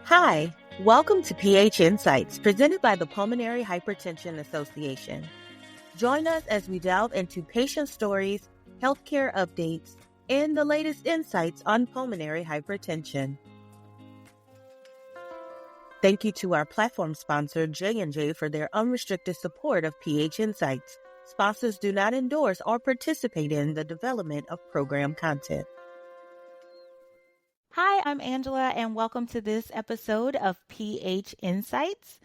Hi, welcome to PH Insights, presented by the Pulmonary Hypertension Association. Join us as we delve into patient stories, healthcare updates, and the latest insights on pulmonary hypertension. Thank you to our platform sponsor, J&J, for their unrestricted support of PH Insights. Sponsors do not endorse or participate in the development of program content. Hi, I'm Angela, and welcome to this episode of PH Insights.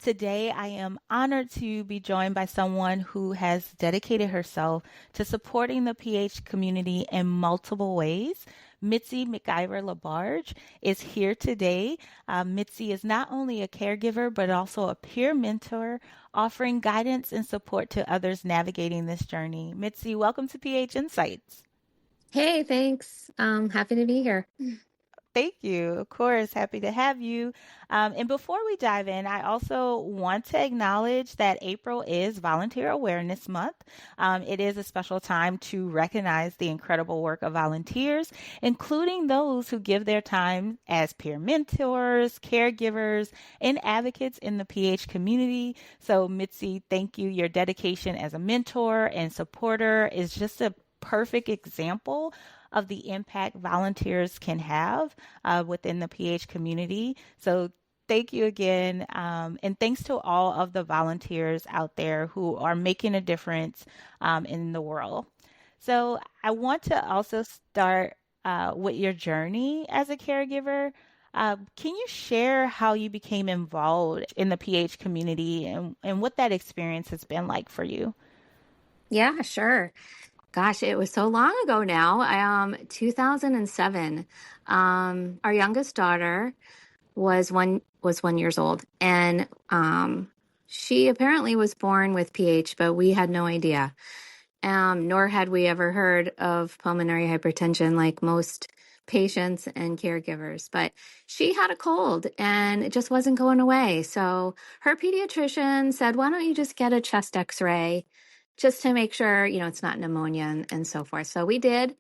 Today, I am honored to be joined by someone who has dedicated herself to supporting the PH community in multiple ways. Mitzi McIver-LaBarge is here today. Mitzi is not only a caregiver, but also a peer mentor, offering guidance and support to others navigating this journey. Mitzi, welcome to PH Insights. Hey, thanks. Happy to be here. Thank you. Of course, happy to have you. And before we dive in, I also want to acknowledge that April is Volunteer Awareness Month. It is a special time to recognize the incredible work of volunteers, including those who give their time as peer mentors, caregivers, and advocates in the PH community. So, Mitzi, thank you. Your dedication as a mentor and supporter is just a perfect example of the impact volunteers can have within the PH community. So thank you again. And thanks to all of the volunteers out there who are making a difference in the world. So I want to also start with your journey as a caregiver. Can you share how you became involved in the PH community and what that experience has been like for you? Yeah, sure. Gosh, it was so long ago now. 2007. Our youngest daughter was 1 years old, and she apparently was born with PH, but we had no idea. Nor had we ever heard of pulmonary hypertension like most patients and caregivers. But she had a cold and it just wasn't going away. So her pediatrician said, why don't you just get a chest x-ray just to make sure, it's not pneumonia and so forth. So we did.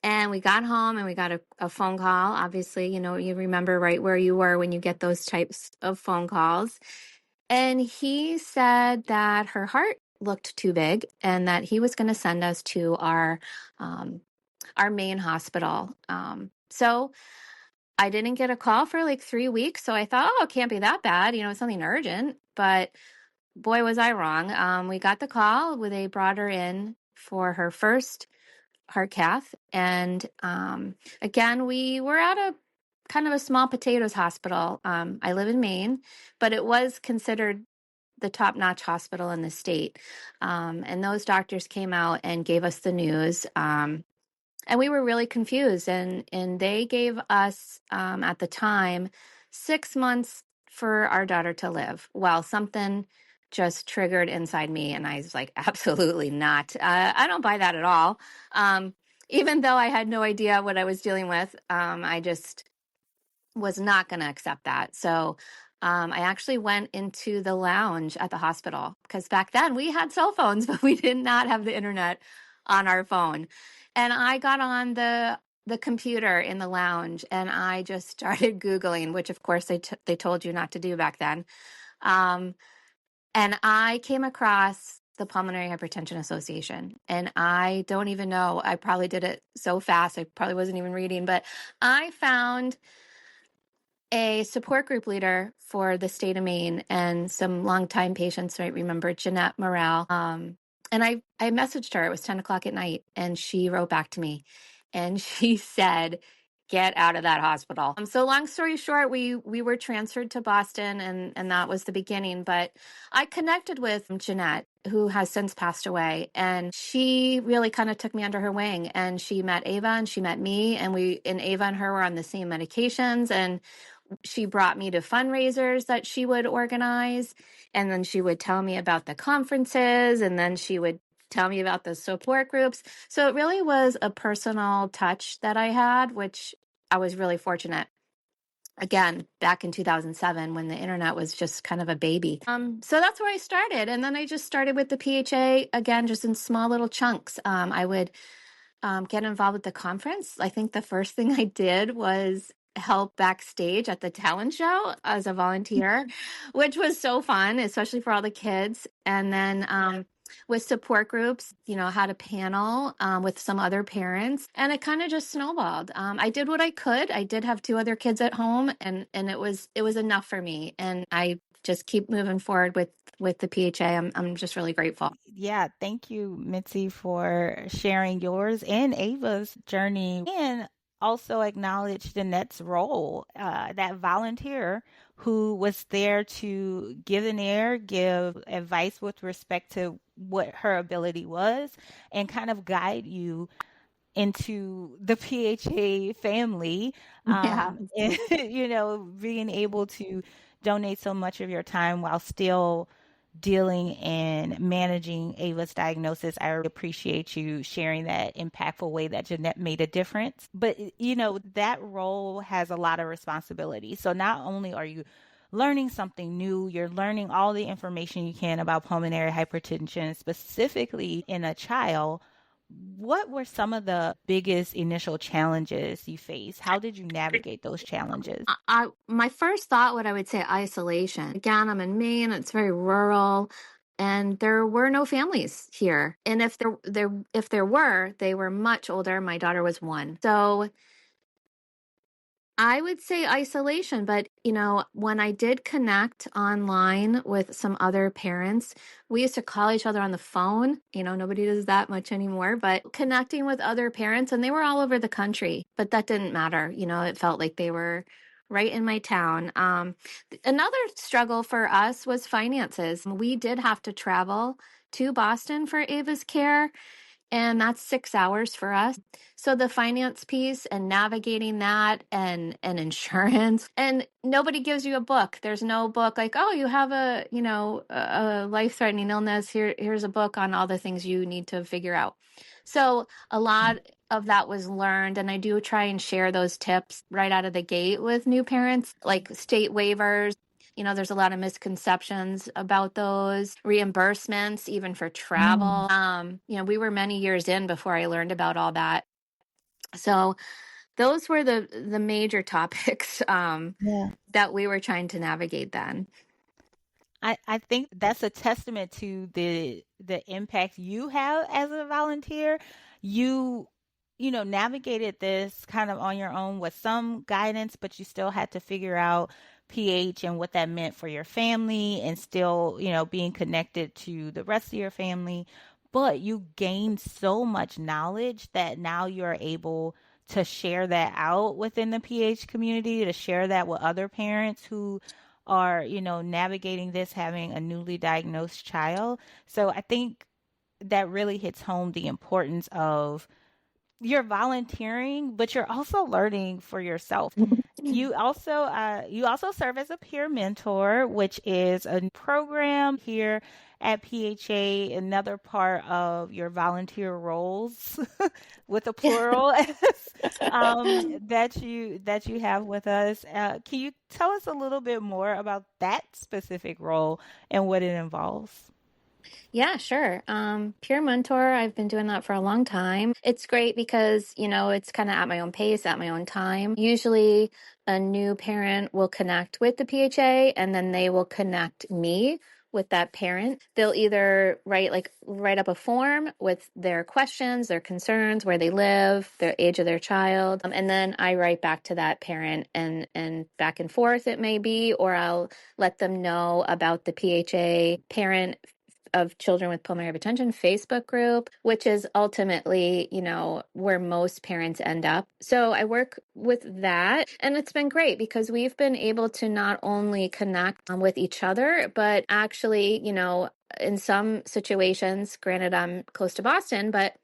And we got home and we got a phone call. Obviously, you remember right where you were when you get those types of phone calls. And he said that her heart looked too big and that he was going to send us to our main hospital. So I didn't get a call for like 3 weeks. So I thought, it can't be that bad. It's something urgent. But boy, was I wrong. We got the call where they brought her in for her first heart cath. And again, we were at a kind of a small potatoes hospital. I live in Maine, but it was considered the top-notch hospital in the state. And those doctors came out and gave us the news. And we were really confused. And they gave us, at the time, 6 months for our daughter to live. Well, something just triggered inside me. And I was like, absolutely not. I don't buy that at all. Even though I had no idea what I was dealing with, I just was not going to accept that. So I actually went into the lounge at the hospital because back then we had cell phones, but we did not have the internet on our phone. And I got on the computer in the lounge and I just started Googling, which of course they told you not to do back then. And I came across the Pulmonary Hypertension Association. And I don't even know, I probably did it so fast, I probably wasn't even reading, but I found a support group leader for the state of Maine, and some longtime patients might remember Jeanette Morrell. And I messaged her. It was 10 o'clock at night, and she wrote back to me, and she said, "Get out of that hospital." So long story short, we were transferred to Boston, and that was the beginning. But I connected with Jeanette, who has since passed away, and she really kind of took me under her wing. And she met Ava, and she met me, and Ava and her were on the same medications, and she brought me to fundraisers that she would organize, and then she would tell me about the conferences, and then she would tell me about the support groups. So it really was a personal touch that I had, which I was really fortunate. Again, back in 2007 when the internet was just kind of a baby. So that's where I started. And then I just started with the PHA, again, just in small little chunks. I would get involved with the conference. I think the first thing I did was help backstage at the talent show as a volunteer, which was so fun, especially for all the kids. And then with support groups, had a panel with some other parents, and it kind of just snowballed. I did what I could. I did have two other kids at home, and it was enough for me. And I just keep moving forward with the PHA. I'm just really grateful. Yeah, thank you, Mitzi, for sharing yours and Ava's journey, and also acknowledge Danette's role, that volunteer who was there to give an ear, give advice with respect to what her ability was, and kind of guide you into the PHA family. Yeah. And, being able to donate so much of your time while still dealing and managing Ava's diagnosis. I appreciate you sharing that impactful way that Jeanette made a difference. But, that role has a lot of responsibility. So not only are you learning something new, you're learning all the information you can about pulmonary hypertension, specifically in a child. What were some of the biggest initial challenges you faced? How did you navigate those challenges? My first thought, what I would say, isolation. Again, I'm in Maine. It's very rural, and there were no families here. And if there were, they were much older. My daughter was 1, so I would say isolation, but when I did connect online with some other parents, we used to call each other on the phone. Nobody does that much anymore, but connecting with other parents, and they were all over the country, but that didn't matter. It felt like they were right in my town. Another struggle for us was finances. We did have to travel to Boston for Ava's care, and that's 6 hours for us. So the finance piece and navigating that and insurance, and nobody gives you a book. There's no book like, oh, you have a life-threatening illness. Here's a book on all the things you need to figure out. So a lot of that was learned, and I do try and share those tips right out of the gate with new parents, like state waivers. There's a lot of misconceptions about those reimbursements, even for travel. We were many years in before I learned about all that. So those were the major topics Yeah. that we were trying to navigate then. I think that's a testament to the impact you have as a volunteer. You navigated this kind of on your own with some guidance, but you still had to figure out pH and what that meant for your family, and still, being connected to the rest of your family. But you gained so much knowledge that now you're able to share that out within the pH community, to share that with other parents who are, navigating this, having a newly diagnosed child. So I think that really hits home the importance of you're volunteering, but you're also learning for yourself. You also serve as a peer mentor, which is a program here at PHA. Another part of your volunteer roles, with a plural, that you have with us. Can you tell us a little bit more about that specific role and what it involves? Yeah, sure. Peer mentor, I've been doing that for a long time. It's great because, it's kind of at my own pace, at my own time. Usually a new parent will connect with the PHA, and then they will connect me with that parent. They'll either write up a form with their questions, their concerns, where they live, their age of their child, and then I write back to that parent, and back and forth it may be, or I'll let them know about the PHA parent of children with pulmonary hypertension Facebook group, which is ultimately, where most parents end up. So I work with that, and it's been great because we've been able to not only connect with each other, but actually, in some situations, granted I'm close to Boston, but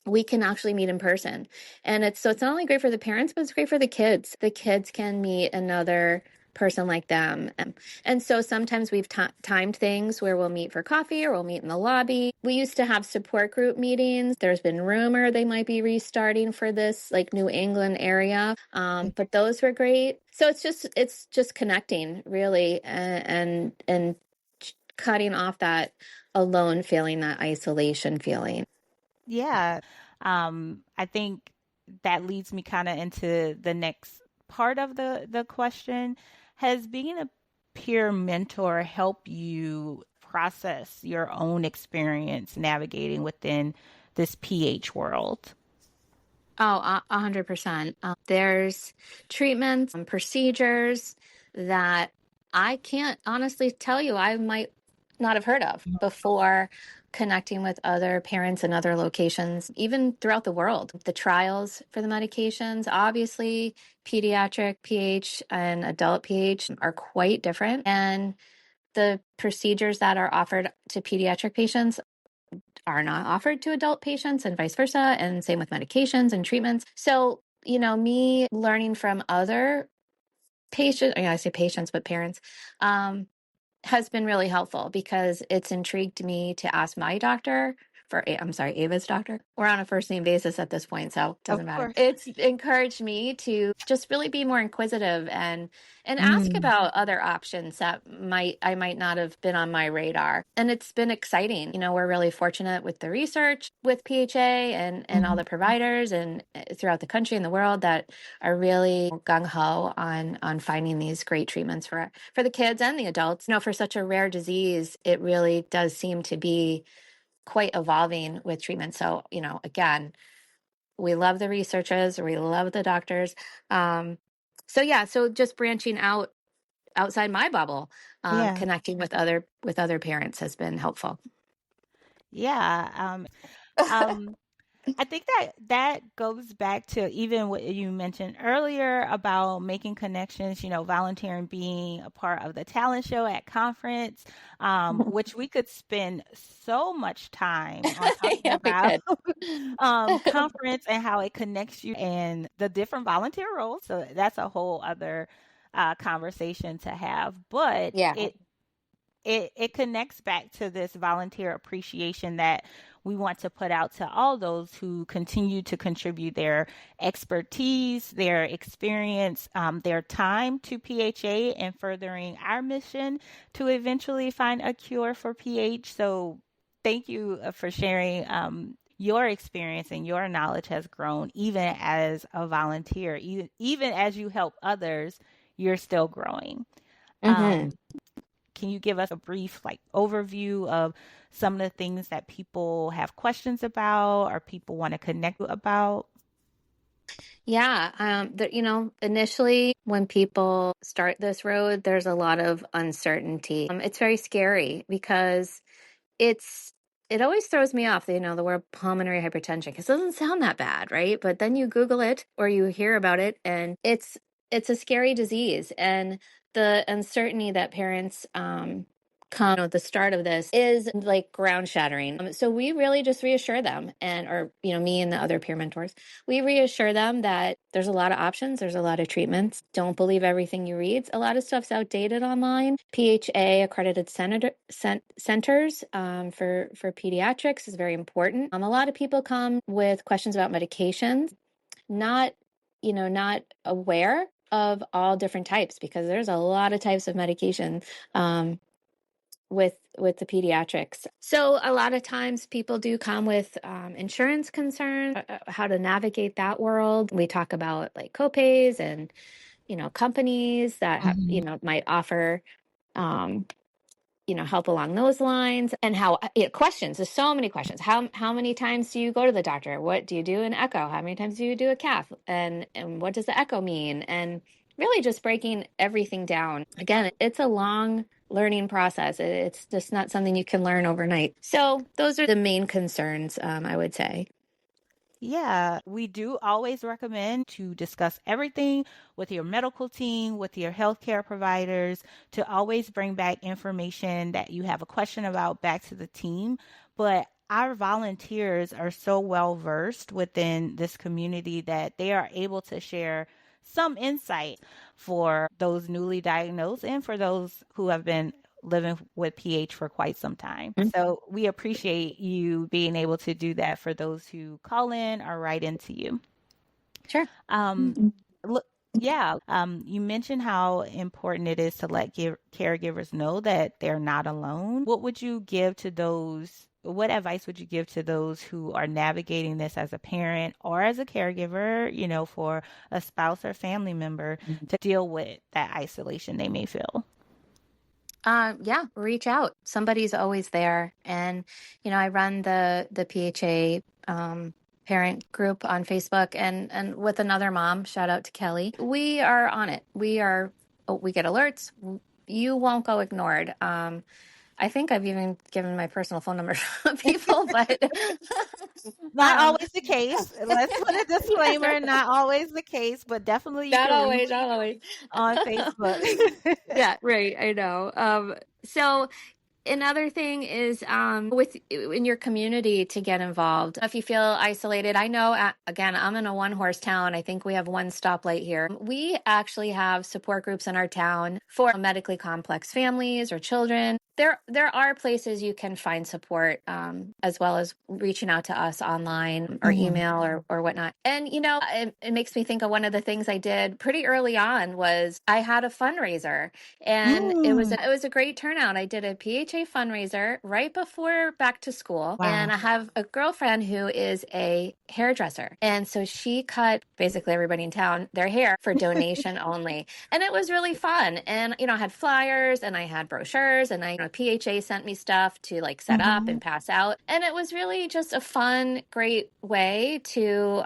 we can actually meet in person. And it's not only great for the parents, but it's great for the kids. The kids can meet another person like them. And so sometimes we've timed things where we'll meet for coffee or we'll meet in the lobby. We used to have support group meetings. There's been rumor they might be restarting for this New England area. But those were great. So it's just connecting really, and cutting off that alone feeling, that isolation feeling. Yeah. I think that leads me kind of into the next part of the question, has being a peer mentor help you process your own experience navigating within this PH world? Oh, 100%. There's treatments and procedures that I can't honestly tell you I might not have heard of before connecting with other parents in other locations, even throughout the world. The trials for the medications, obviously, pediatric pH and adult pH are quite different. And the procedures that are offered to pediatric patients are not offered to adult patients and vice versa, and same with medications and treatments. So, me learning from other patients, I say patients, but parents, um, has been really helpful because it's intrigued me to ask my doctor I'm sorry, Ava's doctor. We're on a first name basis at this point, so it doesn't Of matter. course. It's encouraged me to just really be more inquisitive and ask Mm, about other options that I might not have been on my radar. And it's been exciting. We're really fortunate with the research with PHA and all mhm. the providers and throughout the country and the world that are really gung ho on finding these great treatments for the kids and the adults. For such a rare disease, it really does seem to be quite evolving with treatment. So, again, we love the researchers, we love the doctors. So yeah, so just branching out outside my bubble, Yeah. connecting with other parents has been helpful. Yeah. Um, I think that that goes back to even what you mentioned earlier about making connections, volunteering, being a part of the talent show at conference, which we could spend so much time on talking Yeah, we about could. conference and how it connects you and the different volunteer roles. So that's a whole other conversation to have. But Yeah. it connects back to this volunteer appreciation that we want to put out to all those who continue to contribute their expertise, their experience, their time to PHA and furthering our mission to eventually find a cure for PH. So, thank you for sharing. Your experience and your knowledge has grown even as a volunteer, even as you help others, you're still growing. Hmm. Um, can you give us a brief overview of some of the things that people have questions about or people want to connect about? Yeah. Initially when people start this road, there's a lot of uncertainty. It's very scary because It's it always throws me off, the word pulmonary hypertension, because it doesn't sound that bad, right? But then you Google it or you hear about it, and it's a scary disease. And the uncertainty that parents come at the start of this is like ground shattering. So we really just reassure them, or me and the other peer mentors, we reassure them that there's a lot of options, there's a lot of treatments. Don't believe everything you read. A lot of stuff's outdated online. PHA accredited centers for pediatrics is very important. A lot of people come with questions about medications, not not aware of all different types, because there's a lot of types of medication um, with the pediatrics. So a lot of times people do come with insurance concerns, how to navigate that world. We talk about like copays and companies that have Mhm. might offer um, help along those lines. And how questions, there's so many questions. How many times do you go to the doctor? What do you do an echo? How many times do you do a cath? And what does the echo mean? And really just breaking everything down. Again, it's a long learning process. It's just not something you can learn overnight. So those are the main concerns, I would say. Yeah, we do always recommend to discuss everything with your medical team, with your healthcare providers, to always bring back information that you have a question about back to the team. But our volunteers are so well versed within this community that they are able to share some insight for those newly diagnosed and for those who have been living with PH for quite some time. Mhm. So we appreciate you being able to do that for those who call in or write into you. Sure. Um, look, yeah, you mentioned how important it is to let caregivers know that they're not alone. What would you give to those what advice would you give to those who are navigating this as a parent or as a caregiver, for a spouse or family member to deal with that isolation they may feel? Yeah, reach out. Somebody's always there. And, I run the PHA parent group on Facebook and with another mom, shout out to Kelly. We are on it. We get alerts. You won't go ignored. I think I've even given my personal phone number to people, but Not um, always the case. Let's put a disclaimer, not always the case, but definitely you not can always, reach not always. on Facebook. Yeah, right. I know. So another thing is with in your community to get involved. If you feel isolated, I know again, I'm in a one horse town. I think we have one stoplight here. We actually have support groups in our town for medically complex families or children. There are places you can find support, as well as reaching out to us online or Mhm. email or whatnot. And it makes me think of one of the things I did pretty early on was I had a fundraiser, and Mm. it was a great turnout. I did a PHA fundraiser right before back to school, Wow. and I have a girlfriend who is a hairdresser, and so she cut basically everybody in town their hair for donation only, and it was really fun. And I had flyers and I had brochures, and PHA sent me stuff to like set up Mhm. and pass out, and it was really just a fun, great way to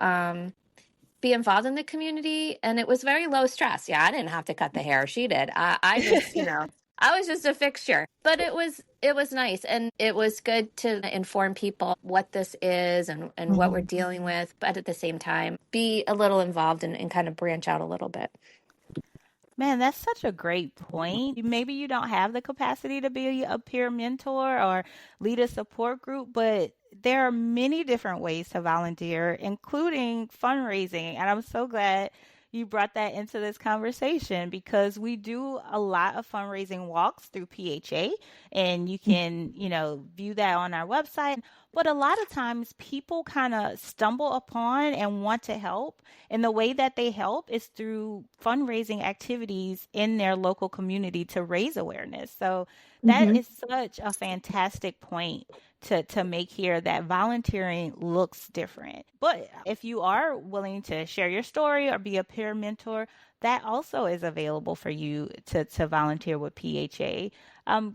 be involved in the community, and it was very low stress. Yeah, I didn't have to cut the hair. She did. I just, I was just a fixture. But it was nice, and it was good to inform people what this is and what we're Mhm. dealing with, but at the same time, be a little involved and kind of branch out a little bit. Man, that's such a great point. Maybe you don't have the capacity to be a peer mentor or lead a support group, but there are many different ways to volunteer, including fundraising. And I'm so glad you brought that into this conversation because we do a lot of fundraising walks through PHA, and you can, view that on our website. But a lot of times people kind of stumble upon and want to help, and the way that they help is through fundraising activities in their local community to raise awareness. So that Hmm. is such a fantastic point to make here, that volunteering looks different. But if you are willing to share your story or be a peer mentor, that also is available for you to volunteer with PHA.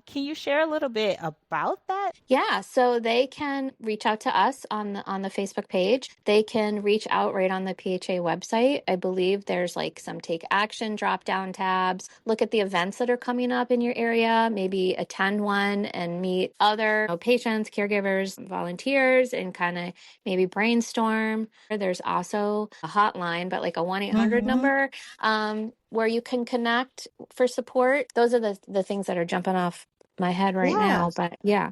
Can you share a little bit about that? Yeah, so they can reach out to us on the Facebook page. They can reach out right on the PHA website. I believe there's like some take action drop down tabs. Look at the events that are coming up in your area, maybe attend one and meet other patients, caregivers, volunteers, and kind of maybe brainstorm. There's also a hotline, but like a 1-800 Hmm. number, where you can connect for support. Those are the things that are jumping off my head right Yeah. now, but yeah.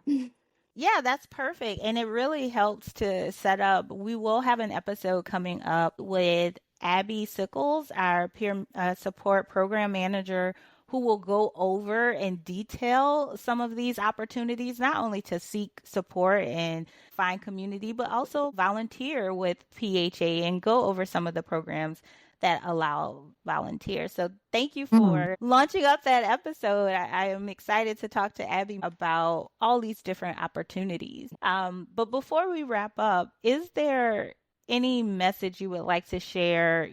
Yeah, that's perfect. And it really helps to set up. We will have an episode coming up with Abby Sickles, our peer support program manager, who will go over in detail some of these opportunities, not only to seek support and find community, but also volunteer with PHA and go over some of the programs that allow volunteers. So thank you Mm. for launching up that episode. I am excited to talk to Abby about all these different opportunities. But before we wrap up, is there any message you would like to share,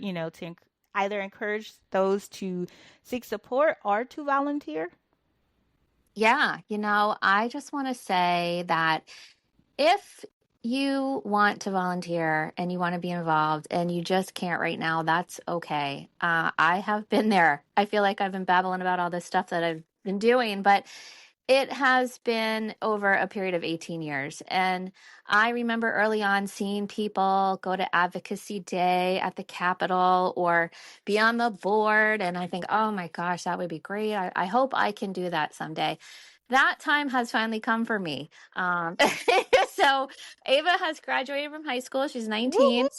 either encourage those to seek support or to volunteer? Yeah, I just want to say that if you want to volunteer and you want to be involved and you just can't right now, that's okay. I have been there. I feel like I've been babbling about all this stuff that I've been doing, but it has been over a period of 18 years. And I remember early on seeing people go to Advocacy Day at the Capitol or be on the board. And I think, oh my gosh, that would be great. I hope I can do that someday. That time has finally come for me. So Ava has graduated from high school. She's Woo 19, woo.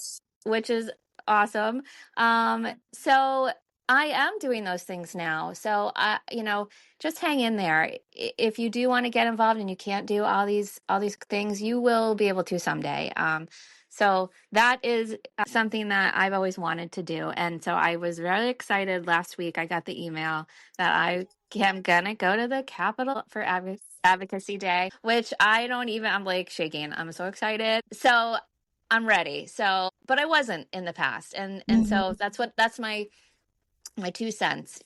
which is awesome. So I am doing those things now. So just hang in there. If you do want to get involved and you can't do all these things, you will be able to someday. So that is something that I've always wanted to do. And so I was very excited last week. I got the email that I am gonna go to the Capitol for advocacy. Advocacy Day, which I'm like shaking. I'm so excited. So I'm ready. So, but I wasn't in the past. And so Mhm. that's my 2 cents.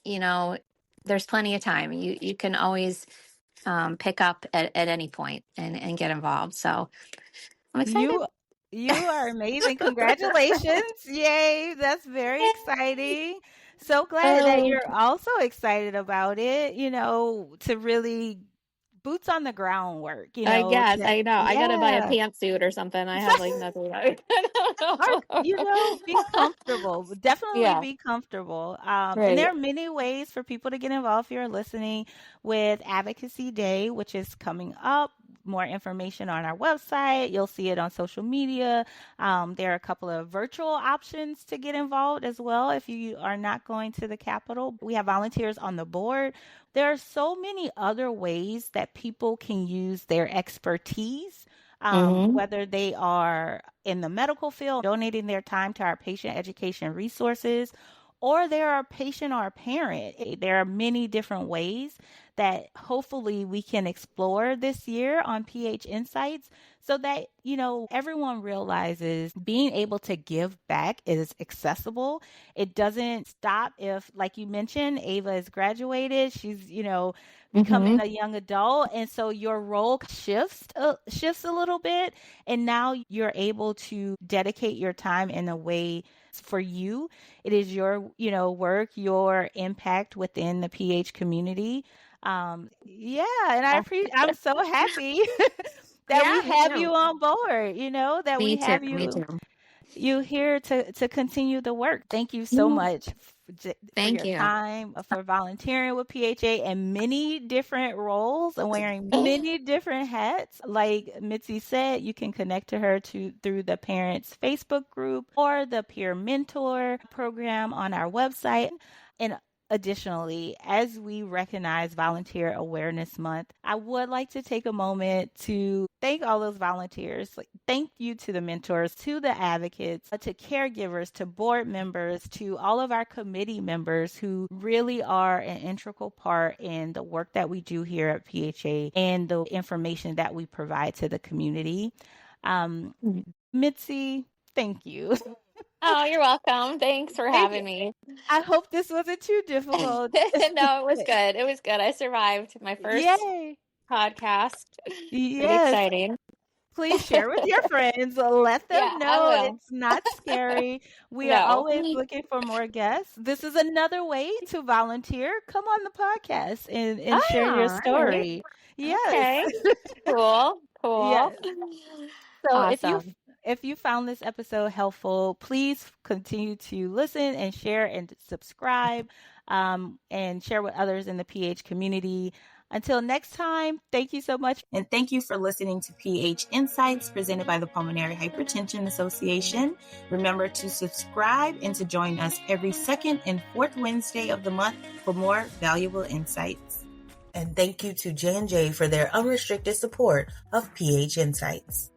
There's plenty of time. You can always pick up at any point and get involved. So I'm excited. You you are amazing. Congratulations. Yay. That's very exciting. So glad that Oh, you're also excited about it, to really boots on the ground work, I guess to I know. I gotta buy a yeah. pantsuit or something. I have like nothing. I Or, don't know. be comfortable. Definitely Yeah. be comfortable. And there Right. are many ways for people to get involved if you're listening with Advocacy Day, which is coming up. More information on our website. You'll see it on social media. There are a couple of virtual options to get involved as well if you are not going to the Capitol. We have volunteers on the board. There are so many other ways that people can use their expertise, Mm-hmm. whether they are in the medical field, donating their time to our patient education resources, or they're a patient or a parent. There are many different ways that hopefully we can explore this year on PH Insights so that, everyone realizes being able to give back is accessible. It doesn't stop if, like you mentioned, Ava is graduated. She's, becoming Mm-hmm. a young adult, and so your role shifts a little bit, and now you're able to dedicate your time in a way for you. It is your, work, your impact within the PH community. Yeah, and I'm so happy that Yeah, we me have you too. on board, that Me we too. have Me you too. here to continue the work. Thank you so Mhm. much for Thank your you. time, for volunteering with PHA and many different roles and wearing many different hats. Like Mitzi said, you can connect to her through the Parents Facebook group or the Peer Mentor program on our website. And additionally, as we recognize Volunteer Awareness Month, I would like to take a moment to thank all those volunteers. Like, thank you to the mentors, to the advocates, to caregivers, to board members, to all of our committee members who really are an integral part in the work that we do here at PHA and the information that we provide to the community. Um, Mitzi, thank you. Oh, you're welcome. Thanks for Thank you. having me. I hope this wasn't too difficult. No, it was good. It was good. I survived my first Yay. podcast. Pretty Yes. exciting. Please share with your friends. Let Yeah, them I know will. it's not scary. We are No. always looking for more guests. This is another way to volunteer. Come on the podcast and Oh, share your all right. story. Yes. Okay. Cool. Cool. Yes. So Awesome. if you found this episode helpful, please continue to listen and share and subscribe, and share with others in the PH community. Until next time, thank you so much. And thank you for listening to PH Insights presented by the Pulmonary Hypertension Association. Remember to subscribe and to join us every second and fourth Wednesday of the month for more valuable insights. And thank you to J&J for their unrestricted support of PH Insights.